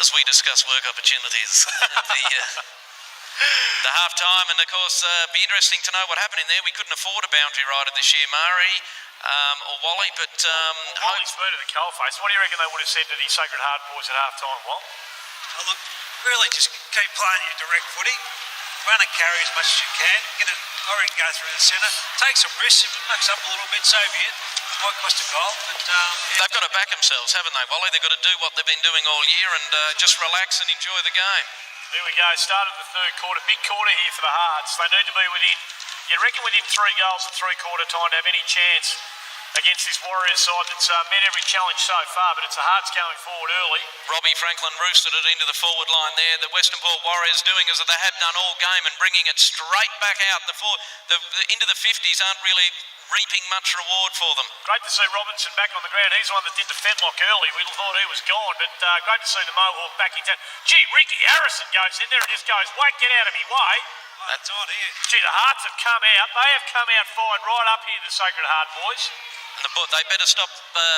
as we discuss work opportunities. The half-time, and of course, be interesting to know what happened in there. We couldn't afford a boundary rider this year, Murray or Wally, but... Wally's been at the coalface. What do you reckon they would have said to the Sacred Heart boys at half-time, Wal? Oh, look, really just keep playing your direct footy. Run and carry as much as you can. Get it, or you can go through the centre. Take some risks. If it mucks up a little bit, so be it. Might cost a goal, but... They've got to back themselves, haven't they, Wally? They've got to do what they've been doing all year and just relax and enjoy the game. There we go, start of the third quarter. Big quarter here for the Hearts. They need to be within, you reckon within 3 goals at three-quarter time to have any chance against this Warriors side that's met every challenge so far, but it's the Hearts going forward early. Robbie Franklin roosted it into the forward line there. The Western Port Warriors doing as they have done all game and bringing it straight back out. Into the 50s aren't really reaping much reward for them. Great to see Robinson back on the ground. He's the one that did the fetlock early. We thought he was gone, but great to see the Mohawk back in town. Gee, Ricky Harrison goes in there and just goes, wait, get out of me way. That's on here. Gee, the Hearts have come out. They have come out fired right up here, the Sacred Heart boys. And they better stop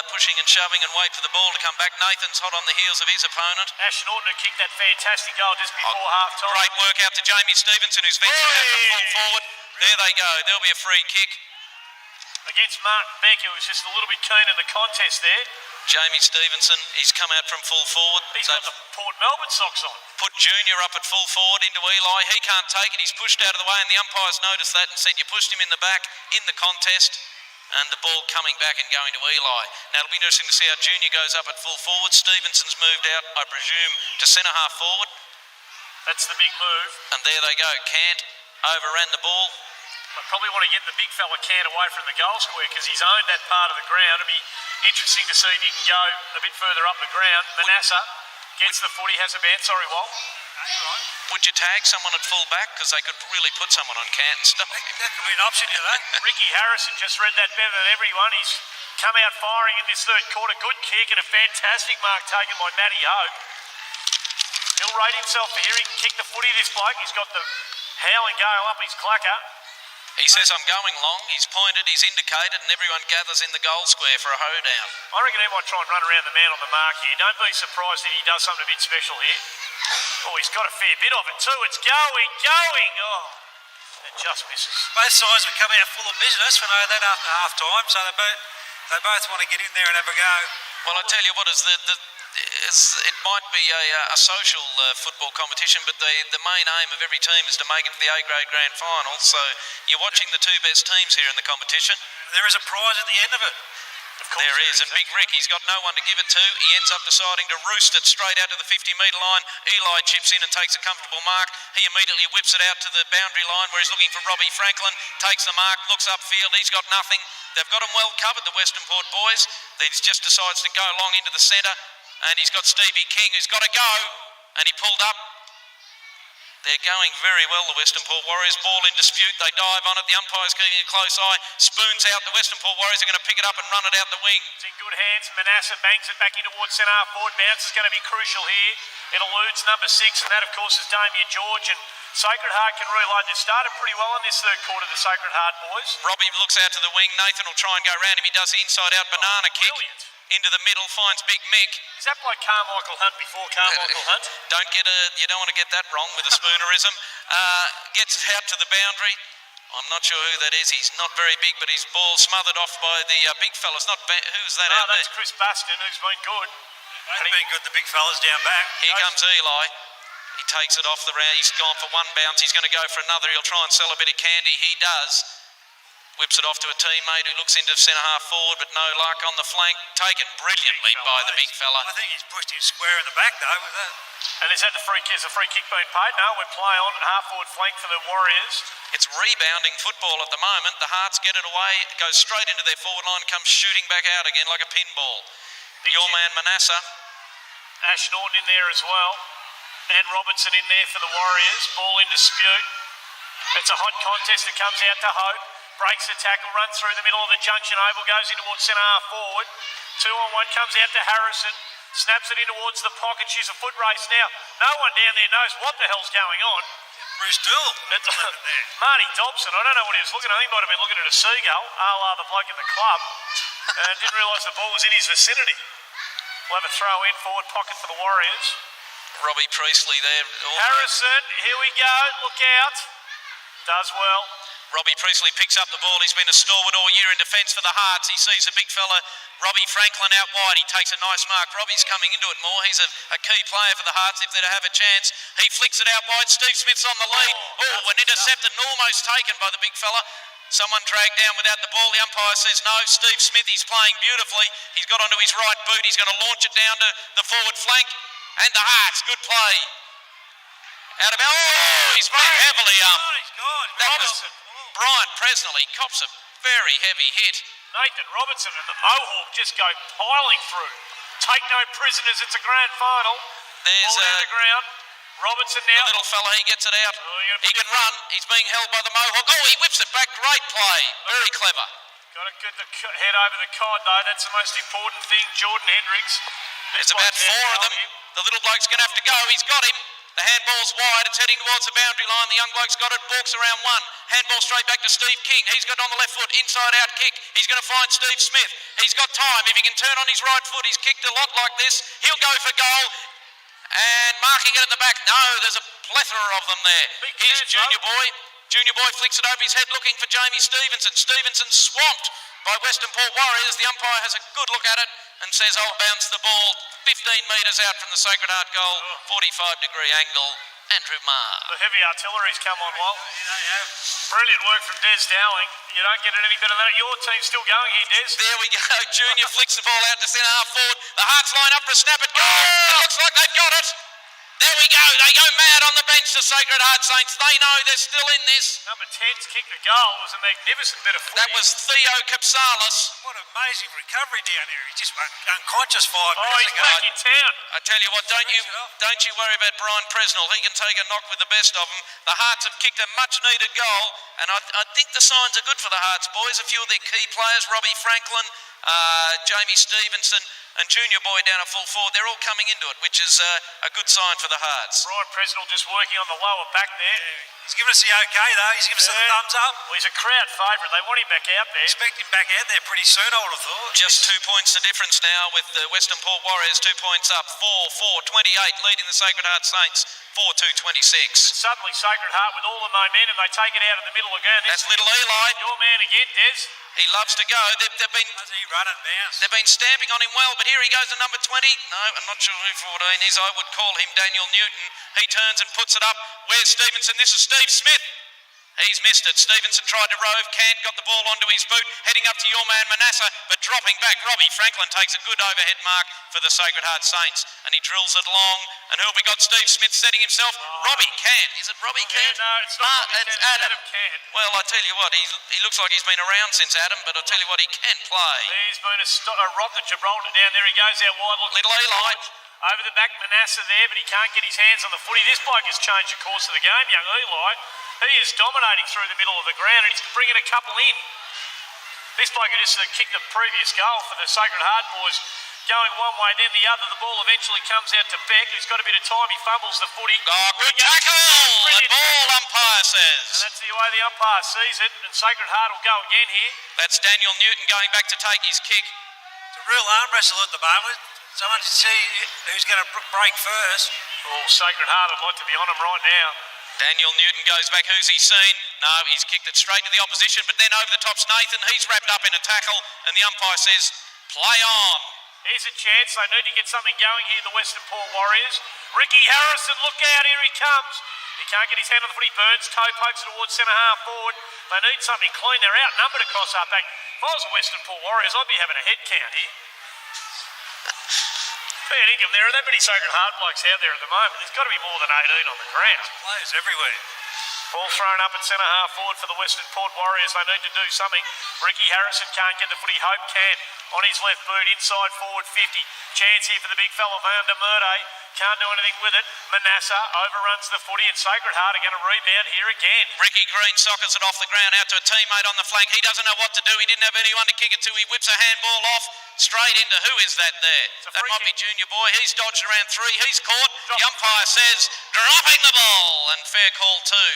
pushing and shoving and wait for the ball to come back. Nathan's hot on the heels of his opponent. Ash Norton who kicked that fantastic goal just before half-time. Great work out to Jamie Stevenson, who's ventured out from full forward. There they go. There'll be a free kick. Against Martin Beck, who was just a little bit keen in the contest there. Jamie Stevenson, he's come out from full forward. He's got the Port Melbourne socks on. Put Junior up at full forward into Eli. He can't take it. He's pushed out of the way, and the umpires noticed that and said, you pushed him in the back in the contest. And the ball coming back and going to Eli. Now it'll be interesting to see how Junior goes up at full forward. Stevenson's moved out, I presume, to centre half forward. That's the big move. And there they go. Cant overran the ball. I probably want to get the big fella Cant away from the goal square because he's owned that part of the ground. It'll be interesting to see if he can go a bit further up the ground. Manasseh gets the footy, has a bounce. Sorry, Walt. Right. Would you tag someone at full back? Because they could really put someone on Cant and stuff. That could be an option, you know. Ricky Harrison just read that better than everyone. He's come out firing in this third quarter. Good kick and a fantastic mark taken by Matty Hope. He'll rate himself for here. He can kick the footy, this bloke. He's got the howling gale up his clacker. He says, I'm going long. He's pointed, he's indicated, and everyone gathers in the goal square for a hoedown. I reckon he might try and run around the man on the mark here. Don't be surprised if he does something a bit special here. Oh, he's got a fair bit of it too. It's going. Oh, it just misses. Both sides have come out full of business. We know that after half-time, so they both want to get in there and have a go. Well, I tell you what, it might be a social football competition, but the main aim of every team is to make it to the A-grade grand final. So you're watching the two best teams here in the competition. There is a prize at the end of it. There is, and Big Rick, he's got no one to give it to. He ends up deciding to roost it straight out to the 50-metre line. Eli chips in and takes a comfortable mark. He immediately whips it out to the boundary line where he's looking for Robbie Franklin. Takes the mark, looks upfield. He's got nothing. They've got him well covered, the Western Port boys. He just decides to go long into the centre, and he's got Stevie King, who's got to go, and he pulled up. They're going very well, the Western Port Warriors. Ball in dispute, they dive on it. The umpire's keeping a close eye. Spoons out, the Western Port Warriors are going to pick it up and run it out the wing. It's in good hands. Manasseh bangs it back in towards centre half forward. Bounce is going to be crucial here. It eludes number 6, and that, of course, is Damien George. And Sacred Heart can reload. They've started pretty well in this third quarter, the Sacred Heart boys. Robbie looks out to the wing. Nathan will try and go round him. He does the inside-out banana kick. Brilliant. Into the middle, finds Big Mick. Is that like Carmichael Hunt before Carmichael Hunt? You don't want to get that wrong with the spoonerism. Gets out to the boundary. I'm not sure who that is. He's not very big, but his ball smothered off by the big fella. Who's that out there? That's Chris Baston, who's been good. They've been good, the big fellas down back. Here comes Eli. He takes it off the round. He's gone for one bounce. He's going to go for another. He'll try and sell a bit of candy. He does. Whips it off to a teammate who looks into centre half forward, but no luck on the flank. Taken brilliantly by the big fella. I think he's pushed him square in the back though with that. And is that the free kick? Is the free kick being paid? No, we're playing on at half forward flank for the Warriors. It's rebounding football at the moment. The Hearts get it away, it goes straight into their forward line, comes shooting back out again like a pinball. Your man Manasseh. Ash Norton in there as well. And Robinson in there for the Warriors. Ball in dispute. It's a hot contest that comes out to Hope. Breaks the tackle, runs through the middle of the junction oval, goes in towards centre half forward. 2-on-1 comes out to Harrison. Snaps it in towards the pocket. She's a foot race now. No one down there knows what the hell's going on. Bruce Dool. Marty Dobson, I don't know what he was looking at. He might have been looking at a seagull, a la the bloke in the club, and didn't realise the ball was in his vicinity. We'll have a throw in forward pocket for the Warriors. Robbie Priestley there. Harrison, here we go. Look out. Does well. Robbie Priestley picks up the ball. He's been a stalwart all year in defence for the Hearts. He sees a big fella, Robbie Franklin, out wide. He takes a nice mark. Robbie's coming into it more. He's a key player for the Hearts if they're to have a chance. He flicks it out wide. Steve Smith's on the lead. Oh, an intercepted and almost taken by the big fella. Someone dragged down without the ball. The umpire says no. Steve Smith, he's playing beautifully. He's got onto his right boot. He's going to launch it down to the forward flank. And the Hearts, good play. Out of he's been heavily up. He's gone. That was Brian Presnell. He cops a very heavy hit. Nathan Robertson and the Mohawk just go piling through. Take no prisoners. It's a grand final. There's ball down the ground. Robertson now. The little fella, he gets it out. He can run. He's being held by the Mohawk. Oh, he whips it back. Great play. Very clever. Got to get the head over the cod, though. That's the most important thing. Jordan Hendricks. There's about 4 of them. The little bloke's going to have to go. He's got him. The handball's wide. It's heading towards the boundary line. The young bloke's got it. Balks around one. Handball straight back to Steve King. He's got it on the left foot. Inside out kick. He's going to find Steve Smith. He's got time. If he can turn on his right foot, he's kicked a lot like this. He'll go for goal. And marking it at the back. No, there's a plethora of them there. Here's Junior Boy. Junior Boy flicks it over his head looking for Jamie Stevenson. Stevenson swamped by Western Port Warriors. The umpire has a good look at it and says, I'll bounce the ball 15 metres out from the Sacred Heart goal, 45-degree angle, Andrew Marr. The heavy artillery's come on, Walt. Brilliant work from Des Dowling. You don't get it any better than that. Your team's still going here, Des. There we go. Junior flicks the ball out to centre half forward. The Hearts line up for a snap at goal. It looks like they've got it. There we go. They go mad on the bench, the Sacred Heart Saints. They know they're still in this. Number 10's kicked the goal. It was a magnificent bit of footy. That was Theo Capsalis. What an amazing recovery down here. He just went unconscious 5 minutes he's ago. back in town. I tell you what, don't you worry about Brian Presnell. He can take a knock with the best of them. The Hearts have kicked a much-needed goal, and I think the signs are good for the Hearts boys. A few of their key players, Robbie Franklin, Jamie Stevenson, and Junior Boy down at full forward, they're all coming into it, which is a good sign for the Hearts. Brian Presnell just working on the lower back there. He's given us the okay though. He's given us the thumbs up. Well, he's a crowd favourite. They want him back out there. Expect him back out there pretty soon, I would have thought. Just 2 points the difference now with the Western Port Warriors 2 points up, 4-4-28, leading the Sacred Heart Saints 4-2-26. Suddenly Sacred Heart with all the momentum, they take it out of the middle again. That's little Eli. Your man again, Des. He loves to go. They've been How's he run and bounce? They've been stamping on him well, but here he goes to number 20. No, I'm not sure who 14 is. I would call him Daniel Newton. He turns and puts it up. Where's Stevenson? This is Steve Smith. He's missed it. Stevenson tried to rove. Cant got the ball onto his boot, heading up to your man Manasseh, but dropping back. Robbie Franklin takes a good overhead mark for the Sacred Heart Saints, and he drills it long. And who have we got? Steve Smith setting himself. Robbie Cant. Is it Robbie Cant? No, it's not. It's Adam Cant. Well, I tell you what, he looks like he's been around since Adam, but I tell you what, he can play. He's been a rocket. Gibraltar down there. He goes out wide. Look, Little Eli. Over the back, Manasseh there, but he can't get his hands on the footy. This bloke has changed the course of the game, young Eli. He is dominating through the middle of the ground, and he's bringing a couple in. This bloke who just kicked the previous goal for the Sacred Heart boys, going one way, then the other. The ball eventually comes out to Beck, who's got a bit of time. He fumbles the footy. Oh, good tackle! The ball, umpire says. And that's the way the umpire sees it, and Sacred Heart will go again here. That's Daniel Newton going back to take his kick. It's a real arm wrestle at the moment. Someone to see who's going to break first. Oh, Sacred Heart, I'd like to be on him right now. Daniel Newton goes back. Who's he seen? No, he's kicked it straight to the opposition, but then over the top's Nathan. He's wrapped up in a tackle, and the umpire says, play on. Here's a chance. They need to get something going here, the Western Port Warriors. Ricky Harrison, look out, here he comes. He can't get his hand on the footy. Burns toe pokes it towards centre half forward. They need something clean. They're outnumbered across our back. If I was the Western Port Warriors, I'd be having a head count here. Fair income. There are that many Sacred Heart blokes out there at the moment. There's got to be more than 18 on the ground. Players everywhere. Ball thrown up at centre half forward for the Western Port Warriors. They need to do something. Ricky Harrison can't get the footy. Hope can on his left boot, inside forward 50. Chance here for the big fella Van der Murde. Can't do anything with it. Manasseh overruns the footy, and Sacred Heart are going to rebound here again. Ricky Green sockets it off the ground out to a teammate on the flank. He doesn't know what to do. He didn't have anyone to kick it to. He whips a handball off straight into, who is that there? That might be Junior Boy. He's dodged around 3. He's caught. The umpire says, dropping the ball, and fair call too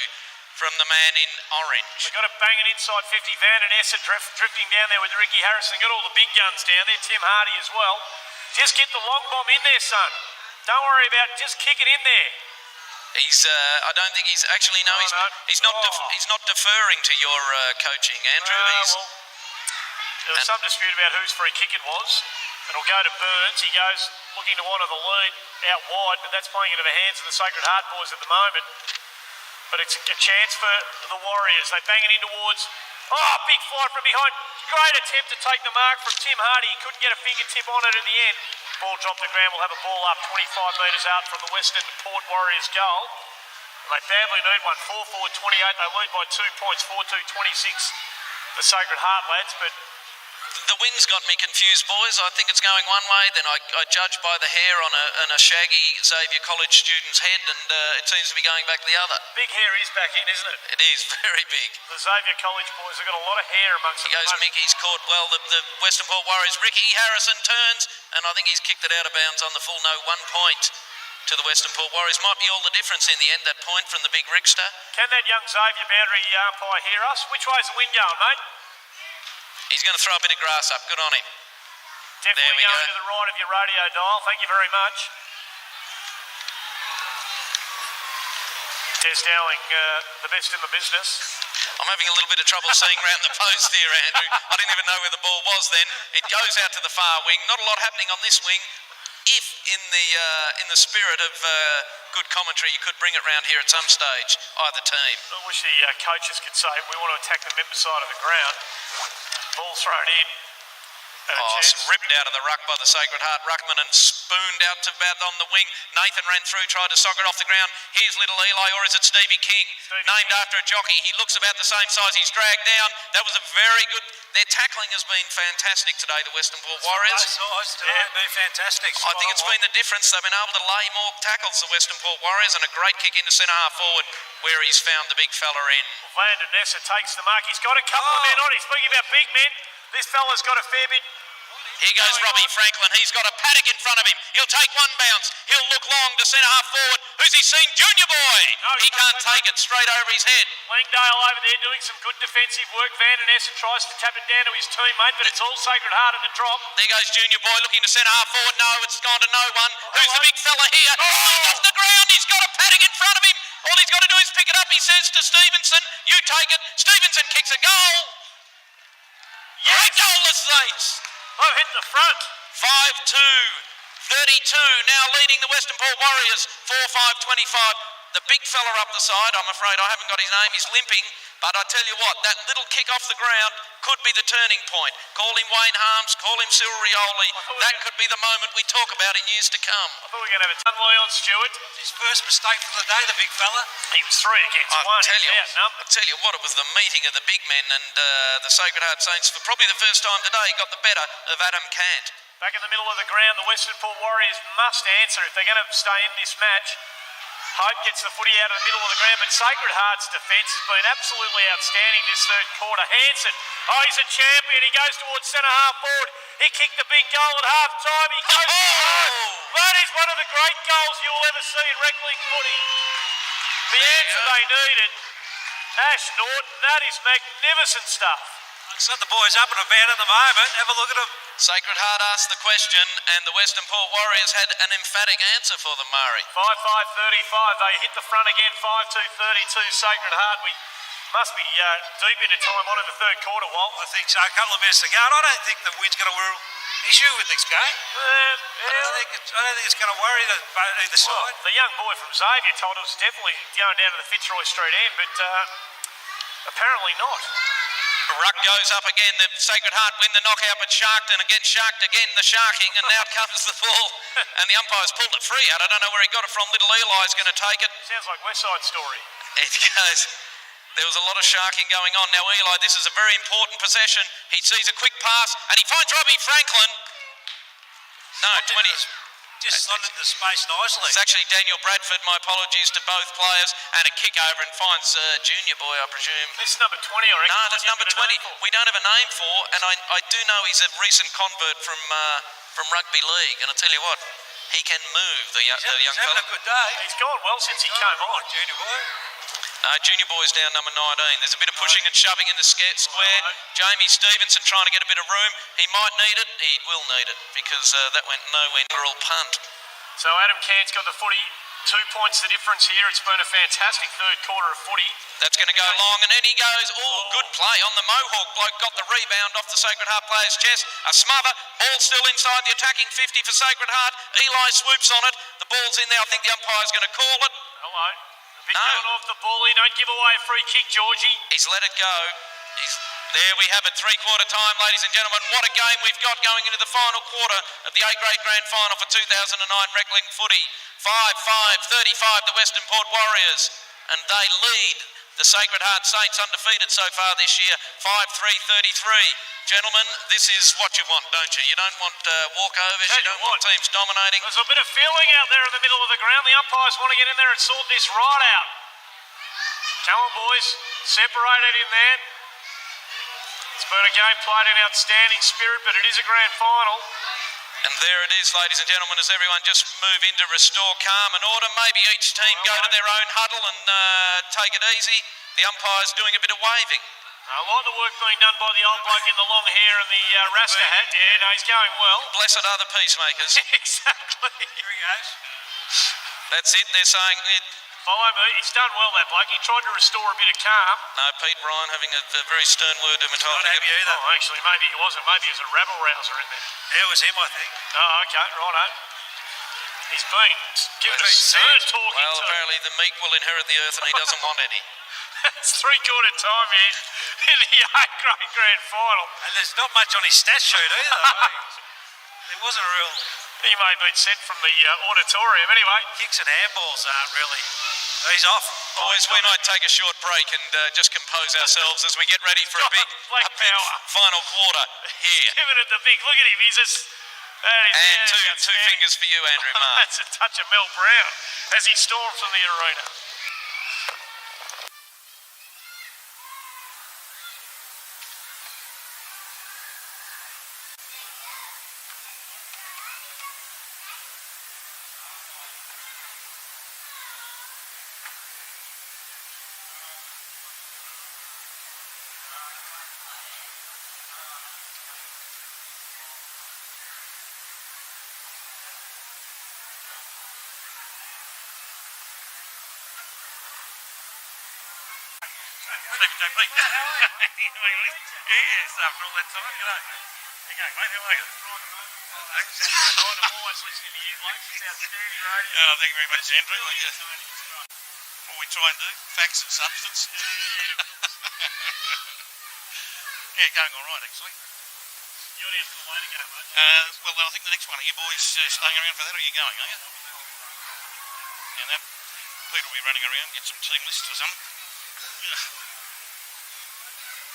from the man in orange. They've got to bang it inside 50. Van and Essa drifting down there with Ricky Harrison. Got all the big guns down there. Tim Hardy as well. Just get the long bomb in there, son. Don't worry about it. Just kick it in there. He's. I don't think he's actually. No, he's. no. He's not. He's not deferring to your coaching, Andrew. Well, there was some dispute about whose free kick it was. It'll go to Burns. He goes looking to honour the lead out wide, but that's playing into the hands of the Sacred Heart boys at the moment. But it's a chance for the Warriors. They bang it in towards. Oh, big fly from behind. Great attempt to take the mark from Tim Hardy. He couldn't get a fingertip on it at the end. Ball dropped to ground. We'll have a ball up 25 metres out from the Western Port Warriors goal. And they badly need one. 4-4-28. They lead by 2 points. 4-2-26. The Sacred Heart lads, but the wind's got me confused, boys. I think it's going one way, then I judge by the hair on a shaggy Xavier College student's head, and it seems to be going back the other. big hair is back in, isn't it? It is very big. The Xavier College boys have got a lot of hair amongst He them. goes, Mickey's caught well. The Western Port Warriors, Ricky Harrison turns, and I think he's kicked it out of bounds on the full no. 1 point to the Western Port Warriors. Might be all the difference in the end, that point from the big Rickster. Can that young Xavier boundary umpire hear us? Which way's the wind going, mate? He's going to throw a bit of grass up. Good on him. Definitely There we going go. to the right of your radio dial. Thank you very much. Des Dowling, the best in the business. I'm having a little bit of trouble seeing round the post here, Andrew. I didn't even know where the ball was then. It goes out to the far wing. Not a lot happening on this wing. If in the spirit of good commentary, you could bring it round here at some stage, either team. I wish the coaches could say we want to attack the member side of the ground. Ball thrown in. And a chance. Ripped out of the ruck by the Sacred Heart ruckman and spooned out to about on the wing. Nathan ran through, tried to sock it off the ground. Here's little Eli, or is it Stevie King? Named after a jockey. He looks about the same size. He's dragged down. That was a very good. Their tackling has been fantastic today, the Western Port Warriors. It's been fantastic. I think it's been the difference. They've been able to lay more tackles, the Western Port Warriors, and a great kick into centre half forward where he's found the big fella in. Van der Nessa takes the mark. He's got a couple of men on. He's speaking about big men. This fella's got a fair bit. Here goes Robbie Franklin. He's got a paddock in front of him. He'll take one bounce. He'll look long to centre half forward. Who's he seen? Junior Boy. No, He can't take it straight over his head. Langdale over there doing some good defensive work. Van der Nessa tries to tap it down to his teammate, but it's all Sacred Heart at the drop. There goes Junior Boy looking to centre half forward. No, it's gone to no one. Who's the big fella here? Oh, off the ground. He's got a paddock in front of him. All he's got to do is pick it up. He says to Stevenson, you take it. Stevenson kicks a goal. Yes. Goalless Saints. Oh, hit the front. 5-2, 32, now leading the Western Port Warriors, 4-5-25. The big fella up the side, I'm afraid I haven't got his name, he's limping, but I tell you what, that little kick off the ground could be the turning point. Call him Wayne Harms, call him Cyril Rioli, that could be the moment we talk about in years to come. I thought we were going to have a ton Leon Stewart. His first mistake for the day, the big fella. He was 3 against 1. I tell you what, it was the meeting of the big men, and the Sacred Heart Saints, for probably the first time today, got the better of Adam Cant. Back in the middle of the ground, the Western Port Warriors must answer if they're going to stay in this match. Hope gets the footy out of the middle of the ground, but Sacred Heart's defence has been absolutely outstanding this third quarter. Hansen, he's a champion. He goes towards centre half forward. He kicked the big goal at half time. He goes That is one of the great goals you'll ever see in Reclink footy. The answer they needed. Ash Norton, that is magnificent stuff. So the boys up and about at the moment. Have a look at them. Sacred Heart asked the question, and the Western Port Warriors had an emphatic answer for them, Murray. 5-5-35. They hit the front again. 5-2-32. Sacred Heart. We must be deep into time on in the third quarter, Walt. I think so. A couple of minutes to go. And I don't think the wind's going to worry issue with this game. I don't think it's going to worry either side. The young boy from Xavier told us definitely going down to the Fitzroy Street end, but apparently not. Ruck goes up again. The Sacred Heart win the knockout, but Sharked, and again Sharked, again the sharking, and out comes the ball. And the umpire's pulled it free out. I don't know where he got it from. Little Eli's going to take it. Sounds like West Side Story. It goes. There was a lot of sharking going on. Now Eli, this is a very important possession. He sees a quick pass, and he finds Robbie Franklin. No, 20. Just slotted into space nicely. It's actually Daniel Bradford. My apologies to both players. And a kick over and finds Junior Boy, I presume. This is number 20, I reckon. No, that's number 20. We don't have a name for, and I do know he's a recent convert from rugby league. And I tell you what, he can move, the young He's having fella. a good day. He's gone well since he came on. Junior Boy. Junior boy's down number 19. There's a bit of pushing and shoving in the square. Jamie Stevenson trying to get a bit of room. He might need it. He will need it because that went nowhere near all punt. So Adam Cairns got the footy. 2 points the difference here. It's been a fantastic third quarter of footy. That's going to go long, and then he goes, good play on the Mohawk bloke, got the rebound off the Sacred Heart player's chest. A smother, ball still inside the attacking 50 for Sacred Heart. Eli swoops on it. The ball's in there. I think the umpire's going to call it. Hello. Big down off the ball. Don't give away a free kick, Georgie. He's let it go. There we have it, three-quarter time, ladies and gentlemen. What a game we've got going into the final quarter of the A-grade grand final for 2009 Reclink footy. 5-5, 35 the Western Port Warriors, and they lead the Sacred Heart Saints undefeated so far this year, 5-3, 33. Gentlemen, this is what you want, don't you? You don't want walkovers, you don't want teams dominating. There's a bit of feeling out there in the middle of the ground. The umpires want to get in there and sort this right out. Come on, boys. Separated in there. It's been a game played in outstanding spirit, but it is a grand final. And there it is, ladies and gentlemen, as everyone just move in to restore calm and order. Maybe each team go to their own huddle and take it easy. The umpire's doing a bit of waving. A lot of work being done by the old bloke in the long hair and the Rasta hat. Yeah, no, he's going well. Blessed are the peacemakers. Exactly. Here he goes. That's it, they're saying it. Follow me. He's done well, that bloke. He tried to restore a bit of calm. No, Pete Ryan having a very stern word to him. Not happy either. Oh, actually, maybe he wasn't. Maybe he was a rabble-rouser in there. Yeah, it was him, I think. Oh, okay, righto. He's been given a stern talking Well, to. apparently the meek will inherit the earth and he doesn't want any. It's three-quarter time here in the A-grade grand final. And there's not much on his stat sheet either. It wasn't a real... He may have been sent from the auditorium. Anyway. Kicks and handballs aren't really... He's off. Boys, we might take a short break and just compose ourselves as we get ready for a big final quarter here. Giving it the big... Look at him. He's just... And two fingers for you, Andrew Marr. That's a touch of Mel Brown as he storms from the arena. Yes, after all that time, you know. How you going, mate? How are you? Thank you very much, Andrew. What we try and do, facts and substance. Yeah, going all right, actually. You're down to the way to go, mate. Well, I think the next one, are you boys staying around for that, or are you going, are you? And that, Peter will be running around, get some team lists or something.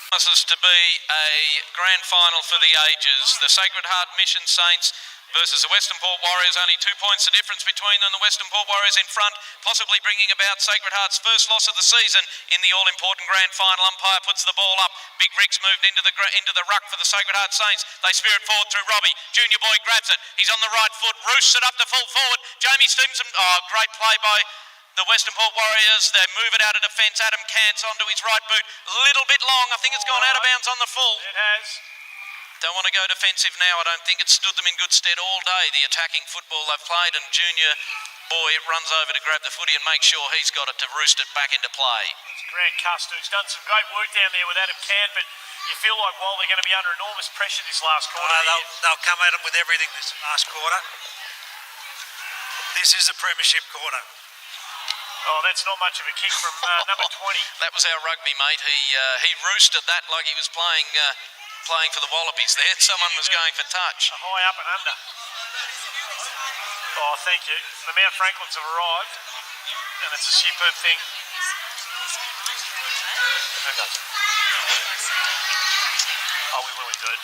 Promises to be a grand final for the ages. The Sacred Heart Mission Saints versus the Western Port Warriors. Only 2 points the difference between them. The Western Port Warriors in front, possibly bringing about Sacred Heart's first loss of the season in the all-important grand final. Umpire puts the ball up. Big Rick's moved into the ruck for the Sacred Heart Saints. They spear it forward through Robbie. Junior boy grabs it. He's on the right foot. Roosts it up to full forward. Jamie Stevenson. Oh, great play by the Western Port Warriors. They move it out of defence. Adam Cants onto his right boot. A little bit long. I think it's gone out of bounds on the full. It has. Don't want to go defensive now. I don't think it stood them in good stead all day, the attacking football they've played, and Junior boy runs over to grab the footy and make sure he's got it to roost it back into play. Grant Custer, who's done some great work down there with Adam Cant, but you feel like while they're going to be under enormous pressure this last quarter. They'll come at them with everything this last quarter. This is a premiership quarter. Oh, that's not much of a kick from number 20. That was our rugby mate. He roosted that like he was playing for the Wallabies there. Someone was going for touch. A high up and under. Oh, thank you. The Mount Franklins have arrived, and it's a superb thing. Oh, we will indeed.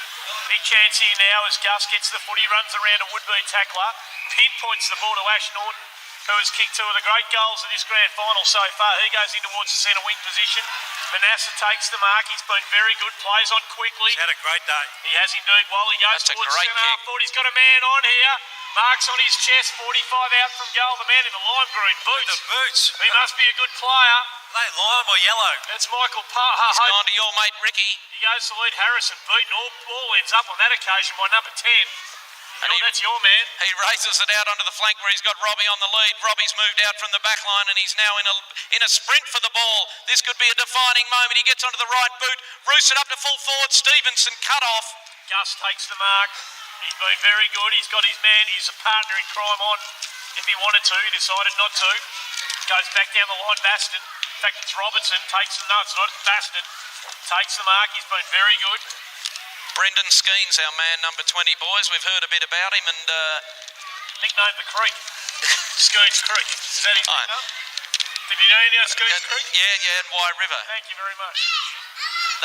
Big chance here now as Gus gets the footy, runs around a would-be tackler, pinpoints the ball to Ash Norton, who has kicked two of the great goals of this grand final so far. He goes in towards the centre wing position. Manassa takes the mark. He's been very good, plays on quickly. He's had a great day. He has indeed. While he goes towards centre half forward, he's got a man on here. Marks on his chest, 45 out from goal. The man in the lime green boots. The boots. He must be a good player. They lime or yellow? That's Michael He's gone to your mate Ricky. He goes to lead Harrison, beaten. All ends up on that occasion by number 10. And That's your man. He races it out onto the flank where he's got Robbie on the lead. Robbie's moved out from the back line and he's now in a sprint for the ball. This could be a defining moment. He gets onto the right boot, roosts it up to full forward. Stevenson cut off. Gus takes the mark. He's been very good. He's got his man. He's a partner in crime on. If he wanted to, he decided not to. Goes back down the line, Baston. In fact, it's Robertson. No, it's not. It's Baston. Takes the mark. He's been very good. Brendan Skeen's our man, number 20, boys. We've heard a bit about him and... Nicknamed the Creek. Skeens Creek. Is that his nickname? Did you know any of Skeens Creek? Yeah, and Wye River. Thank you very much.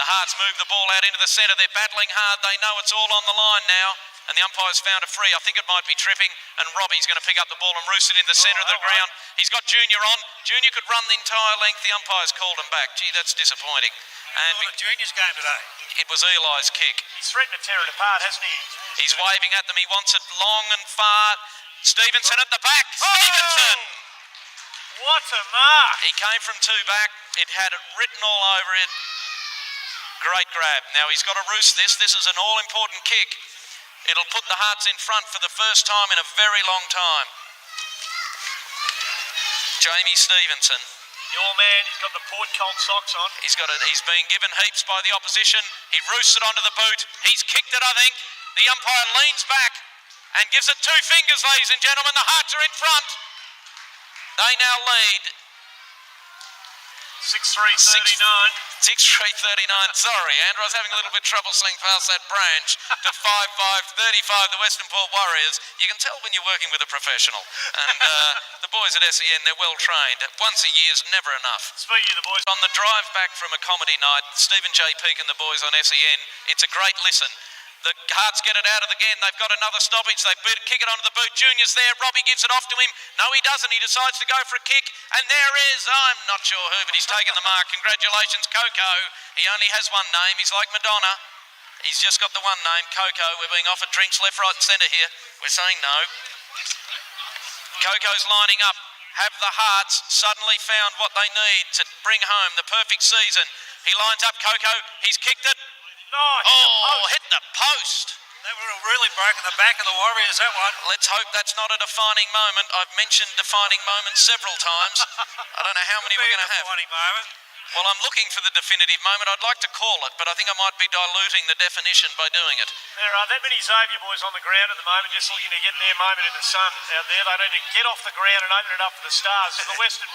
The Hearts move the ball out into the centre. They're battling hard. They know it's all on the line now. And the umpire's found a free. I think it might be tripping. And Robbie's going to pick up the ball and roost it in the centre of the ground. He's got Junior on. Junior could run the entire length. The umpire's called him back. Gee, that's disappointing. And Junior's game today. It was Eli's kick. He's threatened to tear it apart, hasn't he? He's waving at them. He wants it long and far. Stevenson at the back. Stevenson! What a mark! He came from two back. It had it written all over it. Great grab. Now he's got to roost this. This is an all-important kick. It'll put the Hearts in front for the first time in a very long time. Jamie Stevenson. Your man, he's got the Port Colt socks on. He's been given heaps by the opposition. He roosts it onto the boot. He's kicked it, I think. The umpire leans back and gives it 2 fingers, ladies and gentlemen. The Hearts are in front. They now lead 6-3-39. 6-3-39. Sorry, Andrew, I was having a little bit of trouble seeing past that branch to 5-5-35, the Western Port Warriors. You can tell when you're working with a professional. And the boys at SEN, they're well trained. Once a year's never enough. Speaking of the boys, On the drive back from a comedy night, Stephen J. Peake and the boys on SEN, it's a great listen. The Hearts get it out of the again. They've got another stoppage. They kick it onto the boot. Junior's there. Robbie gives it off to him. No, he doesn't. He decides to go for a kick. And there is, I'm not sure who, but he's taken the mark. Congratulations, Coco. He only has one name. He's like Madonna. He's just got the one name, Coco. We're being offered drinks left, right and centre here. We're saying no. Coco's lining up. Have the Hearts suddenly found what they need to bring home the perfect season? He lines up Coco. He's kicked it. Hit the post. That would have really broken the back of the Warriors, that one. Let's hope that's not a defining moment. I've mentioned defining moments several times. I don't know how many we're going to have. Defining moment. Well, I'm looking for the definitive moment. I'd like to call it, but I think I might be diluting the definition by doing it. there are that many Xavier boys on the ground at the moment just looking to get their moment in the sun out there. They need to get off the ground and open it up for the stars. And the Western...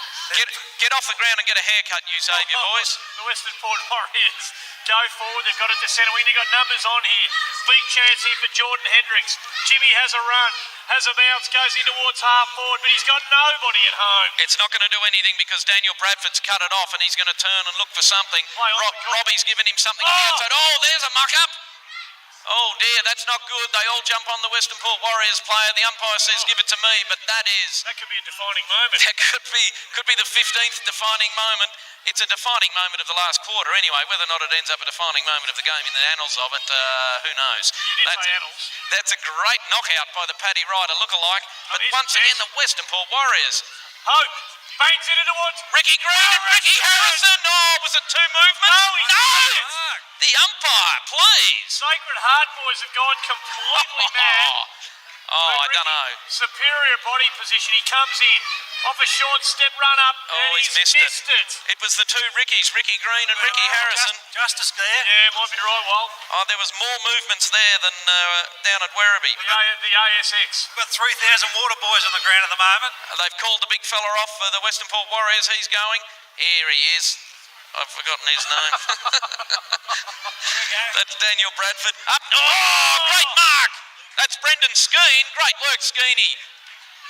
Get off the ground and get a haircut, you Xavier boys. The Western Port Warriors go forward. They've got it to centre wing. They've got numbers on here. Big chance here for Jordan Hendricks. Jimmy has a run, has a bounce, goes in towards half forward, but he's got nobody at home. It's not going to do anything because Daniel Bradford's cut it off and he's going to turn and look for something. Robbie's given him something on the outside. Oh, there's a muck-up. Oh dear, that's not good. They all jump on the Western Port Warriors player. The umpire says give it to me, but that could be a defining moment. That could be the 15th defining moment. It's a defining moment of the last quarter anyway. Whether or not it ends up a defining moment of the game in the annals of it, who knows? You did say annals. That's a great knockout by the Paddy Ryder lookalike. But once again, the Western Port Warriors. Hope bangs it into towards Ricky Green and Ricky Harrison. Oh, was it 2 movements? No! The umpire, please. Sacred Heart boys have gone completely mad. I don't know. Superior body position. He comes in off a short step run up. Oh, he's missed it. It was the 2 Rickies, Ricky Green and Ricky Harrison. Justice there. Yeah, might be right, Wal. Oh, there was more movements there than down at Werribee. The ASX. We've got 3,000 water boys on the ground at the moment. They've called the big fella off for the Western Port Warriors. He's going. Here he is. I've forgotten his name. That's Daniel Bradford. Up. Oh, great mark. That's Brendan Skeen. Great work, Skeeny.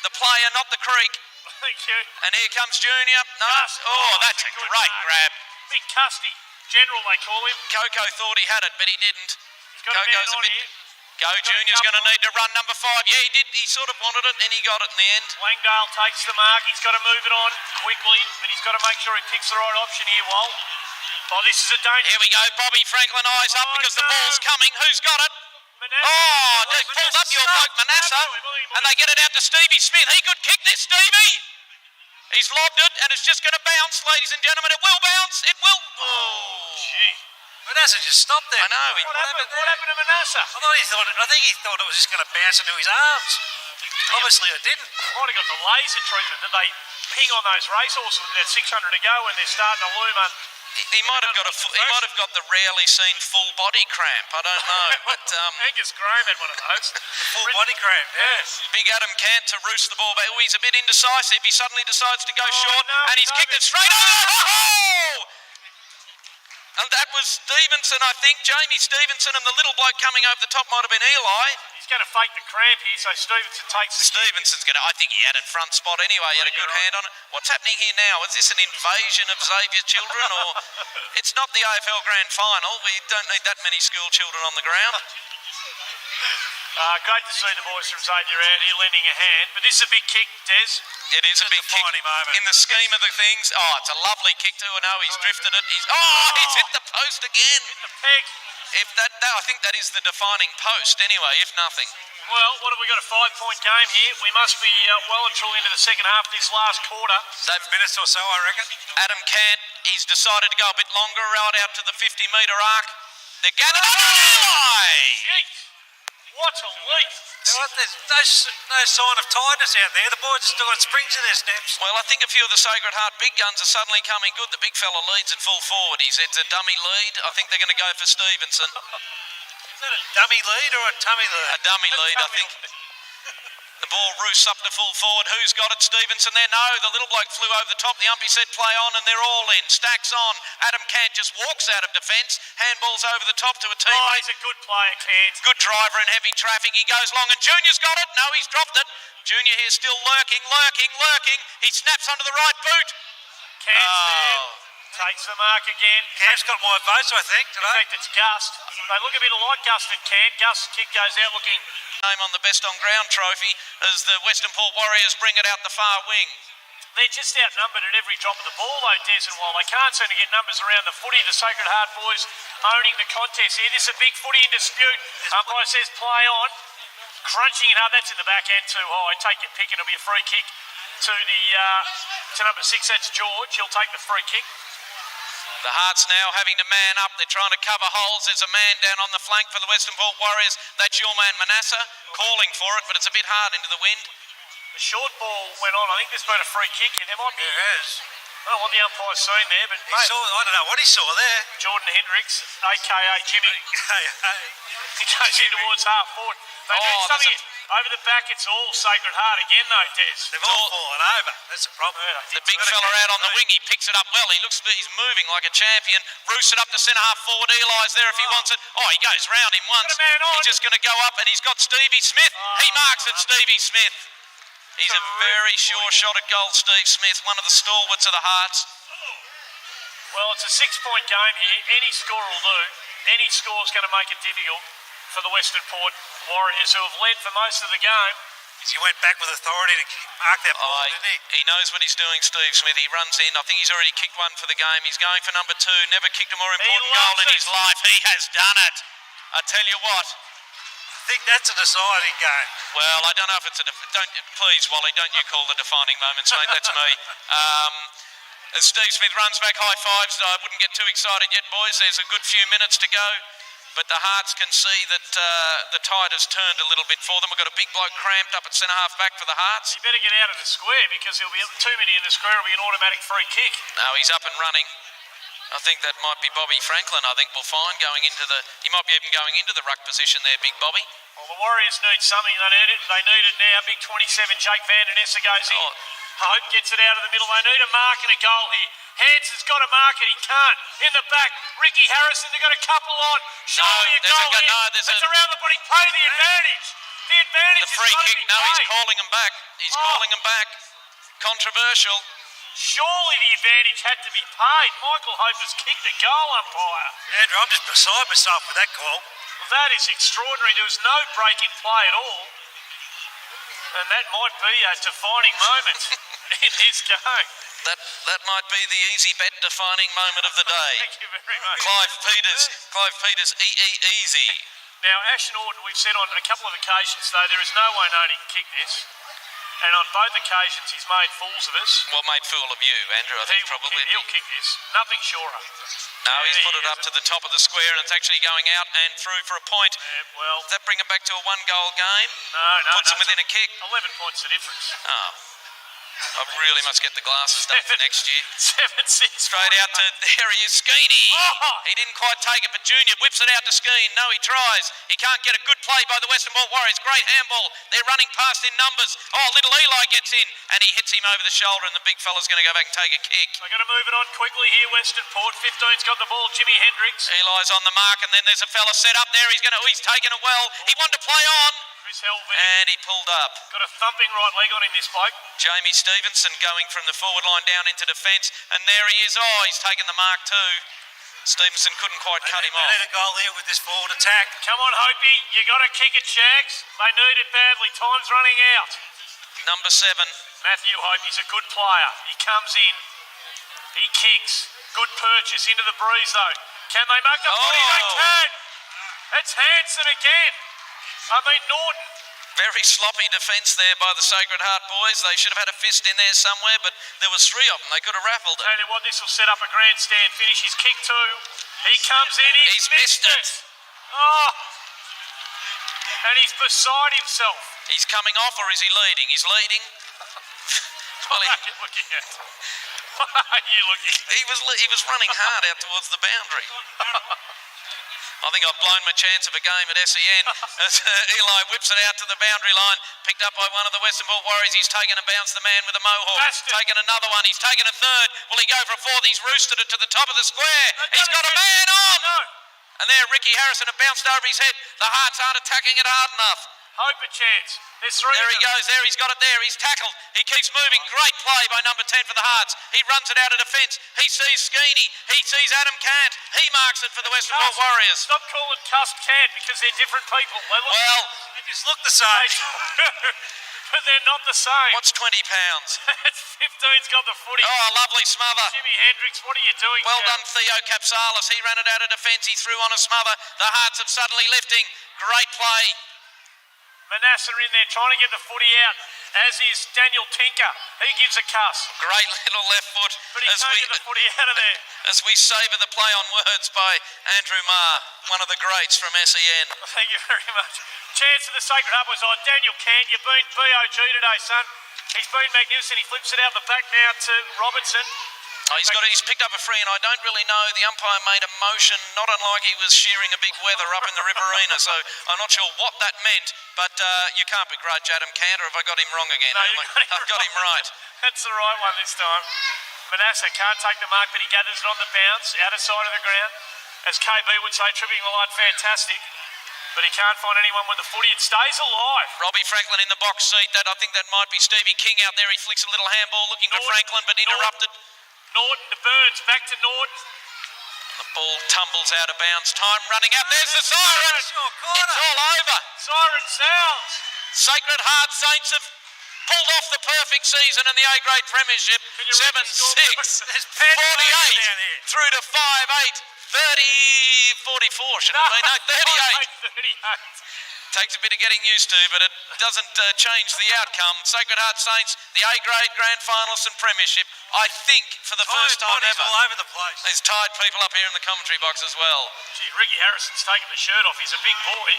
The player, not the creek. Thank you. And here comes Junior. No. That's a great grab. Big Custy. General, they call him. Coco thought he had it, but he didn't. He's got Coco's a bit... Go, Junior's going to need to run number 5. Yeah, he did. He sort of wanted it, and he got it in the end. Langdale takes the mark. He's got to move it on quickly, but he's got to make sure he picks the right option here, Wal. Oh, this is a danger. Here we go. Bobby Franklin eyes up because the ball's coming. Who's got it? Manasseh. Oh, they pulled up your bloke, Manasseh. And they get it out to Stevie Smith. He could kick this, Stevie. He's lobbed it, and it's just going to bounce, ladies and gentlemen. It will bounce. It will. Oh, Gee. Manasseh just stopped there. I know. What happened to Manasseh? I think he thought it was just going to bounce into his arms. Obviously it didn't. Might have got the laser treatment that they ping on those racehorses with their 600 to go when they're starting to loom on. He might have got the rarely seen full body cramp. I don't know, but Angus Graham had one of those. Full body cramp, Yes. big Adam Cant to roost the ball back. Oh, he's a bit indecisive. He suddenly decides to go short, no, and he's kicked it straight over. And that was Stevenson, I think. Jamie Stevenson, and the little bloke coming over the top might have been Eli. He's going to fake the cramp here, so Stevenson takes the Stevenson's going to, I think he had it front spot anyway. He had a good hand on it. What's happening here now? Is this an invasion of Xavier's children? Or it's not the AFL Grand Final. We don't need that many school children on the ground. Great to see the boys from Xavier out here lending a hand. But this is a big kick, Des. It is a big kick. moment. In the scheme of the things, it's a lovely kick too. No, he's drifted it. He's hit the post again. The peg. If that, I think that is the defining post anyway, if nothing. Well, what have we got? A 5-point game here. We must be well and truly into the second half of this last quarter. 7 minutes or so, I reckon. Adam Cant, he's decided to go a bit longer, right out to the 50-metre arc. They're gathered on Eli. Jeez. What a leap. There's no sign of tiredness out there. The boys have still got springs in their steps. Well, I think a few of the Sacred Heart big guns are suddenly coming good. The big fella leads at full forward. It's a dummy lead. I think they're going to go for Stevenson. Is that a dummy lead or a tummy lead? A dummy lead, I think. The ball roosts up to full forward. Who's got it? Stevenson there? No, the little bloke flew over the top. The umpy said play on, and they're all in. Stacks on. Adam Cant just walks out of defence. Handballs over the top to a teammate. Oh, he's a good player, Cant. Good driver in heavy traffic. He goes long, and Junior's got it. No, he's dropped it. Junior here still lurking. He snaps under the right boot. Cant's there. Takes the mark again. Camp's got my votes, I think, In today. fact, it's Gust. They look a bit like Gust and Cant. Gust's kick goes out looking. Name on the Best on Ground trophy as the Western Port Warriors bring it out the far wing. They're just outnumbered at every drop of the ball, though, Des, and while they can't seem to get numbers around the footy, the Sacred Heart boys owning the contest here. This is a big footy in dispute. Umpire says play on. Crunching it hard. That's in the back end too high. Take your pick, and it'll be a free kick to number 6. That's George. He'll take the free kick. The Hearts now having to man up. They're trying to cover holes. There's a man down on the flank for the Western Port Warriors. That's your man Manasseh calling for it, but it's a bit hard into the wind. The short ball went on. I think there's been a free kick here. There might be. There is. I don't know what the umpire's seen there, but I don't know what he saw there. Jordan Hendricks, a.k.a. Jimmy, he goes in towards half forward. They do something over the back. It's all Sacred Heart again, though, Des. They've all fallen over. That's the problem. The big fella out on the wing, he picks it up well. He's moving like a champion. Roosts it up to centre half forward. Eli's there if he wants it. He goes round him once. He's just going to go up, and he's got Stevie Smith. He marks it, Stevie Smith. He's a very sure shot at goal, Steve Smith, one of the stalwarts of the Hearts. Well, it's a 6-point game here. Any score will do. Any score's going to make it difficult for the Western Port Warriors, who have led for most of the game. He went back with authority to mark that ball, didn't he? He knows what he's doing, Steve Smith. He runs in. I think he's already kicked one for the game. He's going for number 2. Never kicked a more important goal in his life. He has done it. I tell you what. I think that's a deciding game. Well, I don't know if it's please, Wally, don't you call the defining moments, mate. That's me. As Steve Smith runs back, high fives. I wouldn't get too excited yet, boys. There's a good few minutes to go. But the Hearts can see that the tide has turned a little bit for them. We've got a big bloke cramped up at centre half back for the Hearts. You better get out of the square, because there'll be too many in the square. It'll be an automatic free kick. No, he's up and running. I think that might be Bobby Franklin. I think we'll find he might be even going into the ruck position there, big Bobby. Well, the Warriors need something. They need it now. Big 27, Jake Van Den Esse goes in. Hope gets it out of the middle. They need a mark and a goal here. Hanson's got a mark and he can't. In the back, Ricky Harrison, they've got a couple on. Surely a goal here. It's around the body. Play the advantage. The advantage The free kick. No, he's calling him back. Calling him back. Controversial. Surely the advantage had to be paid. Michael Hope has kicked a goal, umpire. Andrew, I'm just beside myself with that call. Well, that is extraordinary. There was no break in play at all. And that might be a defining moment in this game. That might be the easy bet defining moment of the day. Thank you very much. Clive Peters, easy. Now, Ash Norton, we've said on a couple of occasions, though, there is no way known he can kick this. And on both occasions, he's made fools of us. Well, made fool of you, Andrew, I think probably. He'll kick this. Nothing surer. No, he's put it up to the top of the square and it's actually going out and through for a point. Well, Does that bring it back to a one-goal game? No. Puts him within a kick. 11 points the difference. Oh. I really must get the glasses done for next year. 7-6. Straight out to, there he is, Skeeny. Oh. He didn't quite take it, but Junior whips it out to Skeen. No, he tries. He can't get a good play by the Western Port Warriors. Great handball. They're running past in numbers. Oh, little Eli gets in, and he hits him over the shoulder, and the big fella's going to go back and take a kick. They're going to move it on quickly here, Western Port. 15's got the ball, Jimmy Hendricks. Eli's on the mark, and then there's a fella set up there. He's taken it well. He wanted to play on. Chris Helvig. And he pulled up. Got a thumping right leg on him, this bloke. Jamie Stevenson going from the forward line down into defence, and there he is. Oh, he's taken the mark too. Stevenson couldn't quite cut him off. They need a goal here with this forward attack. Come on, Hopi. You got to kick it, Shags. They need it badly. Time's running out. Number 7. Matthew Hopi's a good player. He comes in. He kicks. Good purchase into the breeze, though. Can they make the footy? They can. It's Hanson again. Norton. Very sloppy defence there by the Sacred Heart boys. They should have had a fist in there somewhere, but there was 3 of them. They could have raffled it. Tell you what, this will set up a grandstand finish. He's kicked 2. He comes in. He's missed it. Oh. And he's beside himself. He's coming off, or is he leading? He's leading. What are you looking at? What are you looking at? He was running hard out towards the boundary. I think I've blown my chance of a game at SEN as Eli whips it out to the boundary line, picked up by one of the Western Port Warriors. He's taken a bounce, the man with the mohawk. Taken another one. He's taken a third. Will he go for a fourth? He's roosted it to the top of the square. He's got a man on. No. And there, Ricky Harrison had bounced over his head. The Hearts aren't attacking it hard enough. Hope a chance. There's 3. There he goes. There, he's got it there. He's tackled. He keeps moving. Great play by number 10 for the Hearts. He runs it out of defence. He sees Skeeny. He sees Adam Cant. He marks it for the Western Port Warriors. Stop calling Cuss Cant because they're different people. They just look the same. But they're not the same. What's 20 pounds? 15's got the footy. Oh, lovely smother. Jimmy Hendricks, what are you doing? Well done, Theo Capsalis. He ran it out of defence. He threw on a smother. The Hearts are suddenly lifting. Great play. Manasseh in there trying to get the footy out, as is Daniel Tinker. He gives a cuss. Great little left foot. But he can't get the footy out of there. As we savour the play on words by Andrew Marr, one of the greats from SEN. Thank you very much. Chance of the Sacred Heart was on. Daniel Cant, you've been BOG today, son. He's been magnificent. He flips it out the back now to Robertson. Oh, he's picked up a free, and I don't really know. The umpire made a motion, not unlike he was shearing a big wether up in the Riverina, so I'm not sure what that meant, but you can't begrudge Adam Cant, or have I got him wrong again? No, I've got him right. That's the right one this time. Manasseh can't take the mark, but he gathers it on the bounce, out of sight of the ground. As KB would say, tripping the line, fantastic. But he can't find anyone with the footy. It stays alive. Robbie Franklin in the box seat. I think that might be Stevie King out there. He flicks a little handball looking for Franklin, but interrupted. Norton to Burns, back to Norton. The ball tumbles out of bounds. Time running out. There's the siren. It's all over. Siren sounds. Sacred Heart Saints have pulled off the perfect season in the A-grade premiership. 7-6, 48, through to 5-8, 30, 44 should have been. No, 38. 38. Takes a bit of getting used to, but it doesn't change the outcome. Sacred Heart Saints, the A-grade grand finalists and premiership, I think for the first time ever. All over the place. There's tired people up here in the commentary box as well. Gee, Ricky Harrison's taken the shirt off. He's a big boy.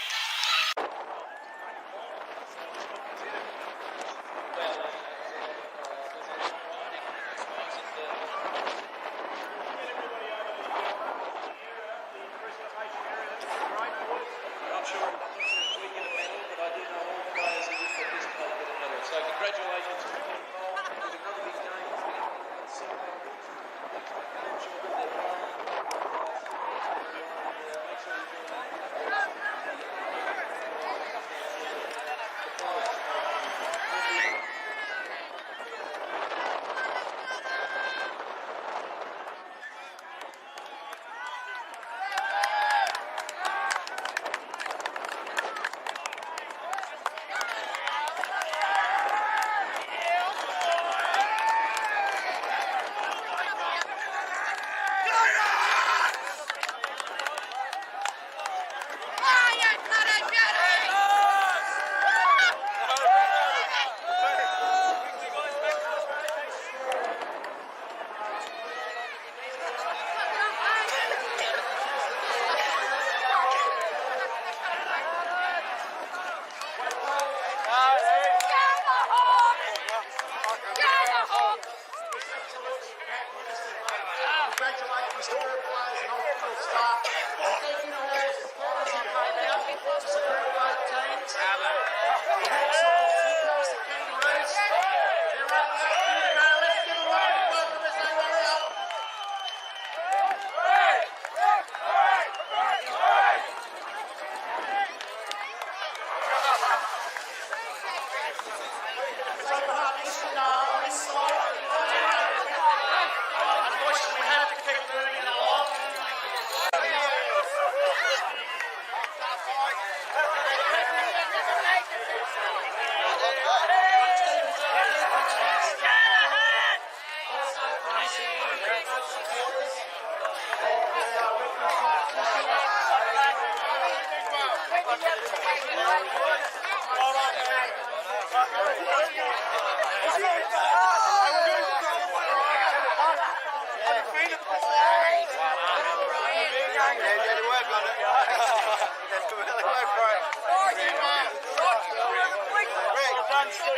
So,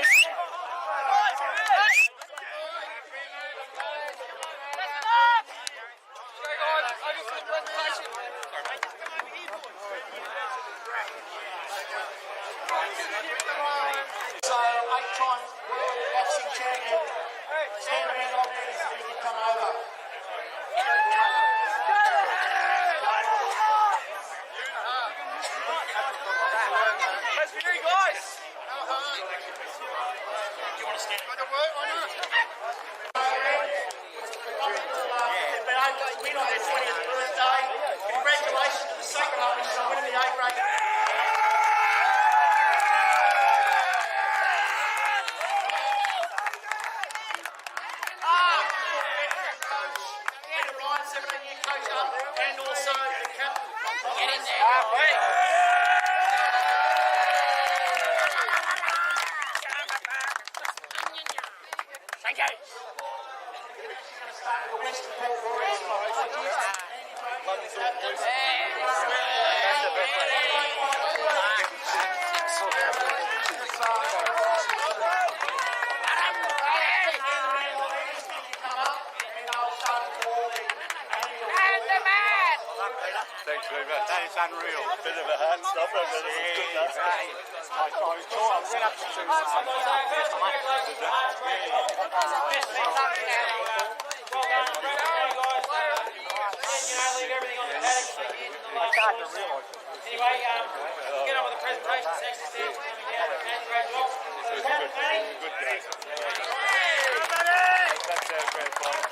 8-time world boxing champion. Stand around on there so he can come over. Let's be here, guys. Do you want to stand? I don't work, I know. But I win on their 20th birthday. Congratulations to the second officer on winning the A-grade. And also the captain. Get in there. Thank you. She's going to start with the Western Port Warriors. Thanks very much. That is unreal. Bit of a hard stopper, but it's good enough. I went up to Anyway, get on with the presentation section. good day. That's our grand final.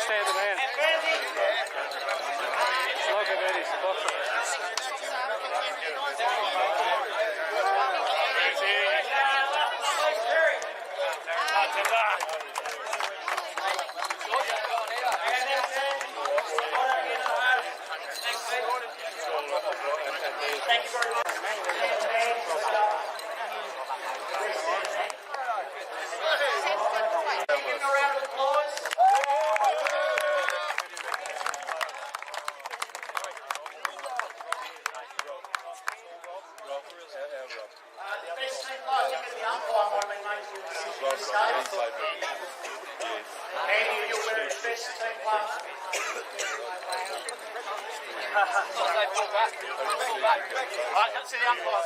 Stand the man. Look at that, he's a boxer. Thank you very much. Give him a round of applause. The best team player, I think the umpire might have been making a decision at this stage. Andy, you're wearing the best team player. Right, let's see the umpire.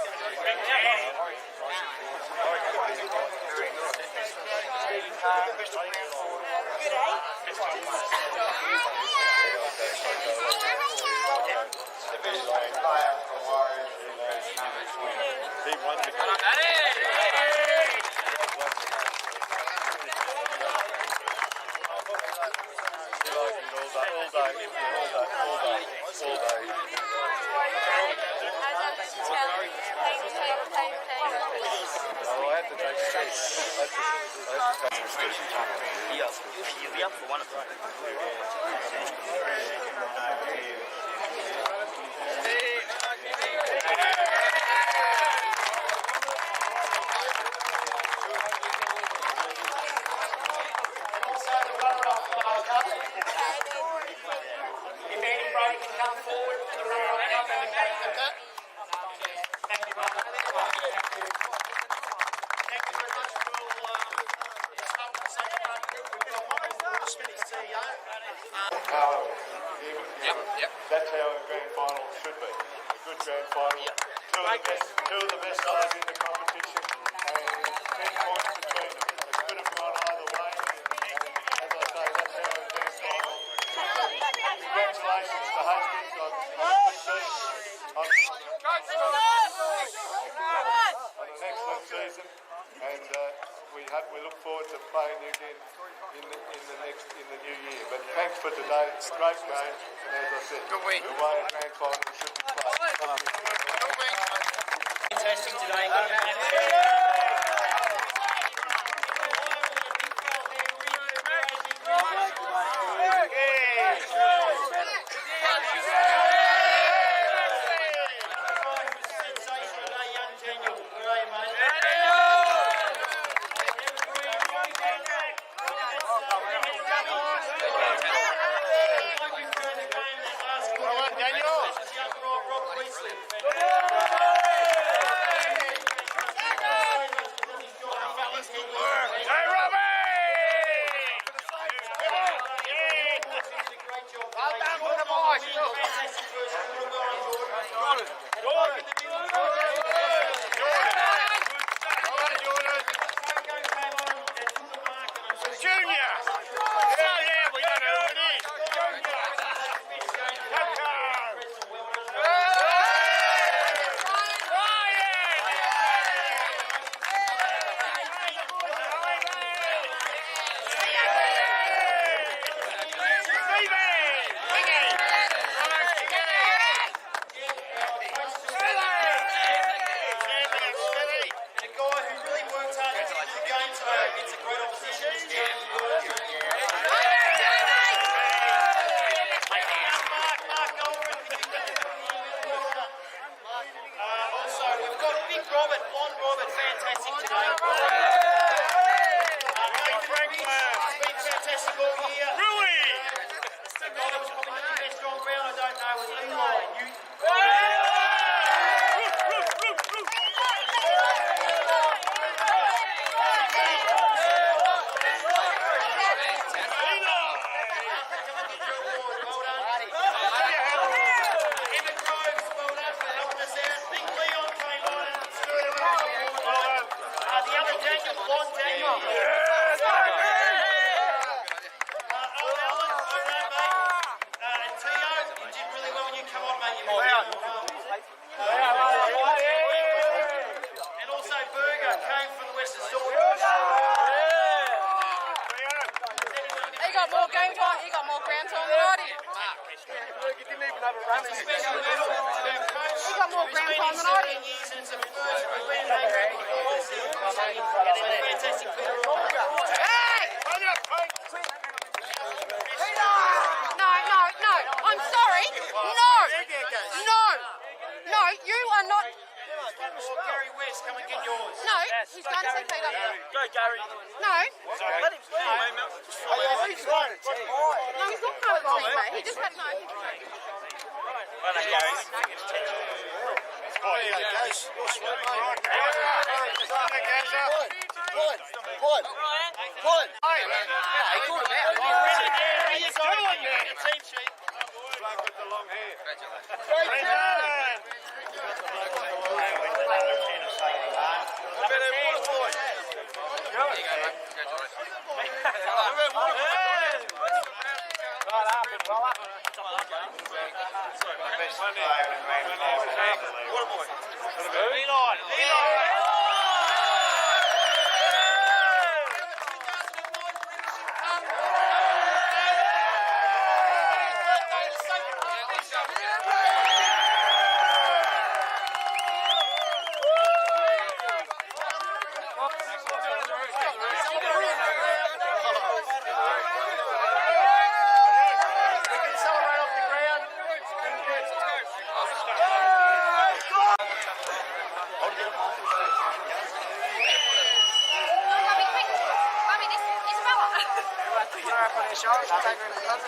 He won the You'll be up for one of them. start with the second run. We've got Michael Smith, his CEO. That's how a grand final should be. A good grand final. Two of the best sides in the competition, and 10 points between them. It could have gone either way. And as I say, that's how a grand final should be. Congratulations to Hastings on an excellent season, and we look forward to playing you again in the new year. But thanks for today. It's a great game, and as I said, the way a grand final should be played. Fantastic today.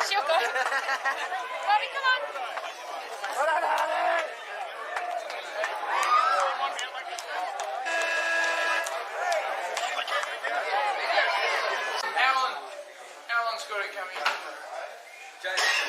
She'll go. Bobby, come on. Jason.